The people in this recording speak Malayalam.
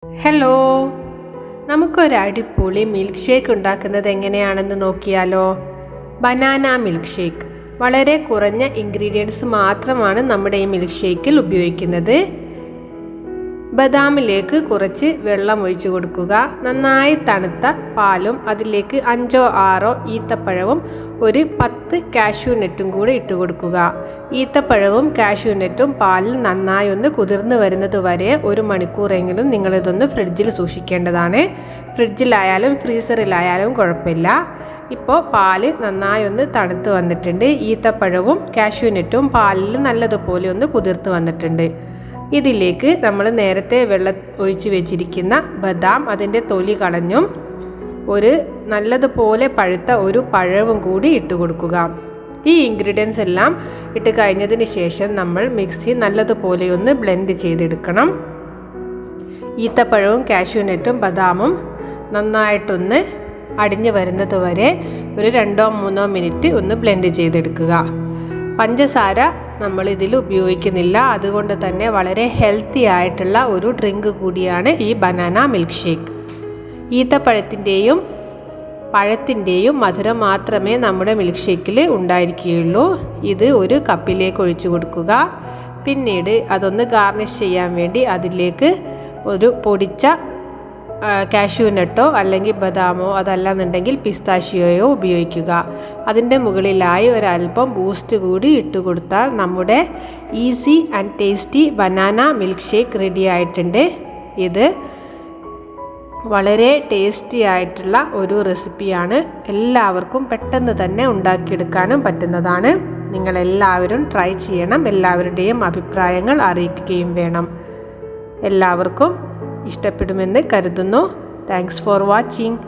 ഹലോ, നമുക്കൊരു അടിപൊളി മിൽക്ക് ഷേക്ക് ഉണ്ടാക്കുന്നത് എങ്ങനെയാണെന്ന് നോക്കിയാലോ. Banana milk shake. വളരെ കുറഞ്ഞ ഇൻഗ്രീഡിയൻസ് മാത്രമാണ് നമ്മുടെ ഈ മിൽക്ക് ഷേക്കിൽ ഉപയോഗിക്കുന്നത്. ബദാമിലേക്ക് കുറച്ച് വെള്ളം ഒഴിച്ചു കൊടുക്കുക. നന്നായി തണുത്ത പാലും അതിലേക്ക് 5-6 ഈത്തപ്പഴവും ഒരു 10 കാഷ്യൂ നട്ടും കൂടി ഇട്ട് കൊടുക്കുക. ഈത്തപ്പഴവും കാഷ്യൂ നട്ടും പാലിൽ നന്നായി ഒന്ന് കുതിർന്ന് വരുന്നത് വരെ 1 മണിക്കൂറെങ്കിലും നിങ്ങളിതൊന്ന് ഫ്രിഡ്ജിൽ സൂക്ഷിക്കേണ്ടതാണ്. ഫ്രിഡ്ജിലായാലും ഫ്രീസറിലായാലും കുഴപ്പമില്ല. ഇപ്പോൾ പാല് നന്നായി ഒന്ന് തണുത്ത് വന്നിട്ടുണ്ട്. ഈത്തപ്പഴവും കാഷ്യൂ നട്ടും പാലിൽ നല്ലതുപോലെ ഒന്ന് കുതിർത്ത് വന്നിട്ടുണ്ട്. ഇതിലേക്ക് നമ്മൾ നേരത്തെ വെള്ളം ഒഴിച്ച് വെച്ചിരിക്കുന്ന ബദാം അതിൻ്റെ തൊലി കളഞ്ഞും ഒരു നല്ലതുപോലെ പഴുത്ത ഒരു പഴവും കൂടി ഇട്ട് കൊടുക്കുക. ഈ ഇൻഗ്രീഡിയൻസ് എല്ലാം ഇട്ട് കഴിഞ്ഞതിന് ശേഷം നമ്മൾ മിക്സി നല്ലതുപോലെ ഒന്ന് ബ്ലെൻഡ് ചെയ്തെടുക്കണം. ഈത്തപ്പഴവും കാഷ്യൂ നട്ടും ബദാമും നന്നായിട്ടൊന്ന് അടിഞ്ഞു വരുന്നത് വരെ ഒരു 2-3 മിനിറ്റ് ഒന്ന് ബ്ലെൻഡ് ചെയ്തെടുക്കുക. പഞ്ചസാര നമ്മൾ ഇതിൽ ഉപയോഗിക്കുന്നില്ല. അതുകൊണ്ട് തന്നെ വളരെ ഹെൽത്തി ആയിട്ടുള്ള ഒരു ഡ്രിങ്ക് കൂടിയാണ് ഈ ബനാന മിൽക്ക് ഷേക്ക്. ഈത്തപ്പഴത്തിൻ്റെയും പഴത്തിൻ്റെയും മധുരം മാത്രമേ നമ്മുടെ മിൽക്ക് ഷേക്കിൽ ഉണ്ടായിരിക്കുകയുള്ളൂ. ഇത് ഒരു കപ്പിലേക്ക് ഒഴിച്ചു കൊടുക്കുക. പിന്നീട് അതൊന്ന് ഗാർണിഷ് ചെയ്യാൻ വേണ്ടി അതിലേക്ക് ഒരു പൊടിച്ച കാഷ്യൂ നട്ടോ അല്ലെങ്കിൽ ബദാമോ അതല്ലെന്നുണ്ടെങ്കിൽ പിസ്താഷിയോയോ ഉപയോഗിക്കുക. അതിൻ്റെ മുകളിലായി ഒരല്പം ബൂസ്റ്റ് കൂടി ഇട്ട് കൊടുത്താൽ നമ്മുടെ easy and tasty banana milk shake ready ആയിട്ടുണ്ട്. ഇത് വളരെ ടേസ്റ്റി ആയിട്ടുള്ള ഒരു റെസിപ്പിയാണ്. എല്ലാവർക്കും പെട്ടെന്ന് തന്നെ ഉണ്ടാക്കിയെടുക്കാനും പറ്റുന്നതാണ്. നിങ്ങളെല്ലാവരും ട്രൈ ചെയ്യണം. എല്ലാവരുടെയും അഭിപ്രായങ്ങൾ അറിയിക്കുകയും വേണം. എല്ലാവർക്കും ഇഷ്ടപ്പെടുമെന്ന് കരുതുന്നു. Thanks for watching.